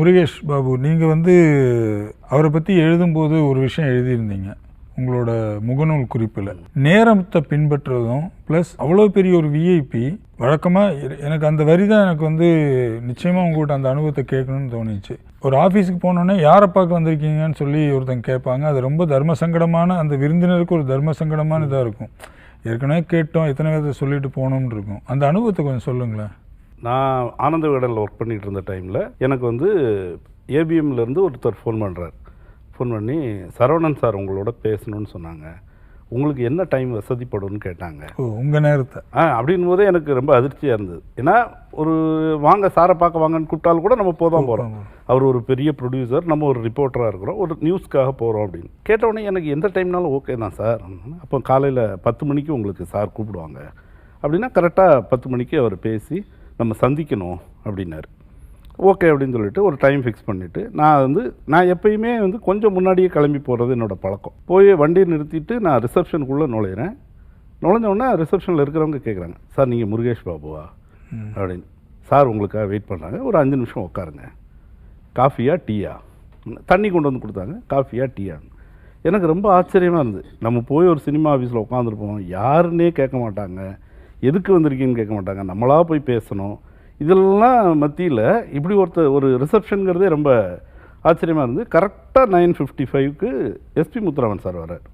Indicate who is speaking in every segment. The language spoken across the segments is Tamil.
Speaker 1: முருகேஷ் பாபு, நீங்கள் வந்து அவரை பற்றி எழுதும்போது ஒரு விஷயம் எழுதியிருந்தீங்க உங்களோட முகநூல் குறிப்பில். நேரத்தை பின்பற்றுறதும் ப்ளஸ் அவ்வளோ பெரிய ஒரு விஐபி. வழக்கமாக எனக்கு அந்த வரி தான் எனக்கு வந்து நிச்சயமாக உங்கள்கிட்ட அந்த அனுபவத்தை கேட்கணும்னு தோணிச்சு. ஒரு ஆஃபீஸுக்கு போனோன்னே யாரை பார்க்க வந்திருக்கீங்கன்னு சொல்லி ஒருத்தங்க கேட்பாங்க. அது ரொம்ப தர்ம சங்கடமான, அந்த விருந்தினருக்கு ஒரு தர்ம சங்கடமான இதாக இருக்கும். ஏற்கனவே கேட்டோம், எத்தனை பேர்த்த சொல்லிட்டு போகணும்னு இருக்கும். அந்த அனுபவத்தை கொஞ்சம் சொல்லுங்களேன்.
Speaker 2: நான் ஆனந்த விகடனில் ஒர்க் பண்ணிகிட்டு இருந்த டைமில் எனக்கு வந்து ஏபிஎம்லேருந்து ஒருத்தர் ஃபோன் பண்ணுறார். ஃபோன் பண்ணி, சரவணன் சார் உங்களோட பேசணும்னு சொன்னாங்க, உங்களுக்கு என்ன டைம் வசதிப்படும்னு கேட்டாங்க.
Speaker 1: உங்கள் நேரத்தை
Speaker 2: அப்படின் போதே எனக்கு ரொம்ப அதிர்ச்சியாக இருந்தது. ஏன்னா ஒரு வாங்க சாரை பார்க்க வாங்கன்னு கூப்பிட்டாலும் கூட நம்ம போதான் போகிறோம். அவர் ஒரு பெரிய ப்ரொடியூசர், நம்ம ஒரு ரிப்போர்ட்டராக இருக்கிறோம், ஒரு நியூஸ்க்காக போகிறோம் அப்படின்னு கேட்டவுடனே எனக்கு எந்த டைம்னாலும் ஓகே தான் சார். அப்போ காலையில் 10 மணிக்கு உங்களுக்கு சார் கூப்பிடுவாங்க அப்படின்னா கரெக்டாக 10 மணிக்கு அவர் பேசி நம்ம சந்திக்கணும் அப்படின்னாரு. ஓகே அப்படின்னு சொல்லிட்டு ஒரு டைம் ஃபிக்ஸ் பண்ணிவிட்டு நான் எப்பயுமே வந்து கொஞ்சம் முன்னாடியே கிளம்பி போகிறது என்னோடய பழக்கம். போய் வண்டியை நிறுத்திட்டு நான் ரிசப்ஷனுக்குள்ளே நுழையிறேன். நுழைஞ்சோடனே ரிசப்ஷனில் இருக்கிறவங்க கேட்குறாங்க, சார் நீங்கள் முருகேஷ் பாபுவா அப்படின்னு. சார் உங்களுக்காக வெயிட் பண்ணுறாங்க, ஒரு 5 நிமிஷம் உட்காருங்க, காஃபியா டீயா, தண்ணி கொண்டு வந்து கொடுத்தாங்க, காஃபியா டீயா. எனக்கு ரொம்ப ஆச்சரியமாக இருந்தது. நம்ம போய் ஒரு சினிமா ஆஃபீஸில் உட்காந்துருப்போம், யாருன்னே கேட்க மாட்டாங்க, எதுக்கு வந்திருக்கீங்கன்னு கேட்க மாட்டாங்க, நம்மளாக போய் பேசணும். இதெல்லாம் மத்தியில் இப்படி ஒரு ரிசப்ஷனுங்கிறதே ரொம்ப ஆச்சரியமாக இருந்து. கரெக்டாக 9:55க்கு எஸ்பி முத்துராமன் சார் வர்றார்.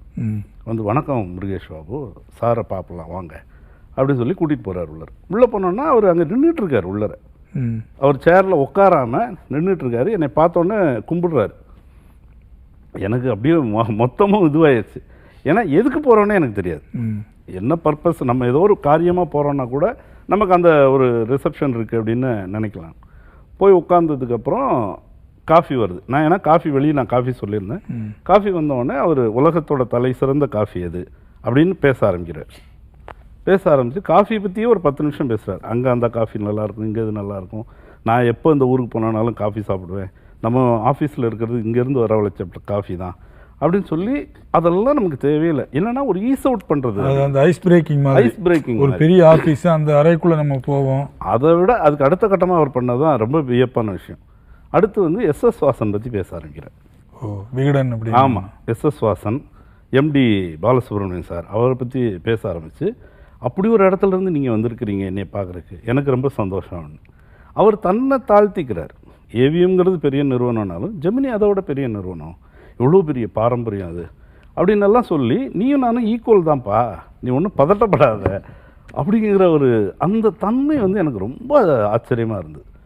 Speaker 2: வந்து வணக்கம் முருகேஷ் பாபு, சாரை பார்க்கலாம் வாங்க அப்படின்னு சொல்லி கூட்டிகிட்டு போகிறார் உள்ளார். உள்ளே போனோன்னா அவர் அங்கே நின்றுட்டுருக்கார். உள்ளார அவர் சேரில் உட்காராமல் நின்றுட்டுருக்காரு. என்னை பார்த்தோன்னே கும்பிடுறாரு. எனக்கு அப்படியே மொத்தமும் இதுவாகிடுச்சு. ஏன்னா எதுக்கு போகிறோன்னே எனக்கு தெரியாது, என்ன பர்பஸ். நம்ம ஏதோ ஒரு காரியமாக போகிறோன்னா கூட நமக்கு அந்த ஒரு ரிசப்ஷன் இருக்குது அப்படின்னு நினைக்கலாம். போய் உட்கார்ந்ததுக்கப்புறம் காஃபி வருது. ஏன்னா காஃபி வெளியே நான் காஃபி சொல்லியிருந்தேன். காஃபி வந்தோடனே அவர் உலகத்தோட தலை சிறந்த காஃபி எது அப்படின்னு பேச ஆரம்பிக்கிறார். பேச ஆரம்பித்து காஃபி பற்றியே ஒரு 10 நிமிஷம் பேசுகிறார். அங்கே அந்த காஃபி நல்லாயிருக்கும், இங்கே இது நல்லாயிருக்கும், நான் எப்போ இந்த ஊருக்கு போனாலும் காஃபி சாப்பிடுவேன், நம்ம ஆஃபீஸில் இருக்கிறது இங்கேருந்து வரவழைச்ச காஃபி தான் அப்படின்னு சொல்லி அதெல்லாம் நமக்கு தேவையில்லை. என்னன்னா ஒரு ஈஸ் அவுட் பண்ணுறது,
Speaker 1: அந்த ஐஸ் பிரேக்கிங் ஒரு பெரிய ஆஃபீஸ், அந்த அறைக்குள்ளே நம்ம போவோம்.
Speaker 2: அதை விட அதுக்கு அடுத்த கட்டமாக அவர் பண்ணது தான் ரொம்ப வியப்பான விஷயம். அடுத்து வந்து எஸ்எஸ் வாசன் பற்றி பேச ஆரம்பிக்கிறார்.
Speaker 1: விகடன் அப்படி.
Speaker 2: ஆமாம், எஸ்எஸ் வாசன், எம்டி பாலசுப்ரமணியன் சார், அவரை பற்றி பேச ஆரம்பித்து, அப்படி ஒரு இடத்துலேருந்து நீங்கள் வந்திருக்கிறீங்க என்னை பார்க்குறதுக்கு, எனக்கு ரொம்ப சந்தோஷம். அவர் தன்னை தாழ்த்திக்கிறார். ஏவிஎம்ங்கிறது பெரிய நிறுவனம்னாலும் ஜெமினி அதோட பெரிய நிறுவனம், எவ்வளோ பெரிய பாரம்பரியம் அது அப்படின்னெல்லாம் சொல்லி, நீயும் நானும் ஈக்குவல் தான்ப்பா, நீ ஒன்றும் பதட்டப்படாத அப்படிங்கிற ஒரு அந்த தன்மை வந்து எனக்கு ரொம்ப ஆச்சரியமாக இருந்தது.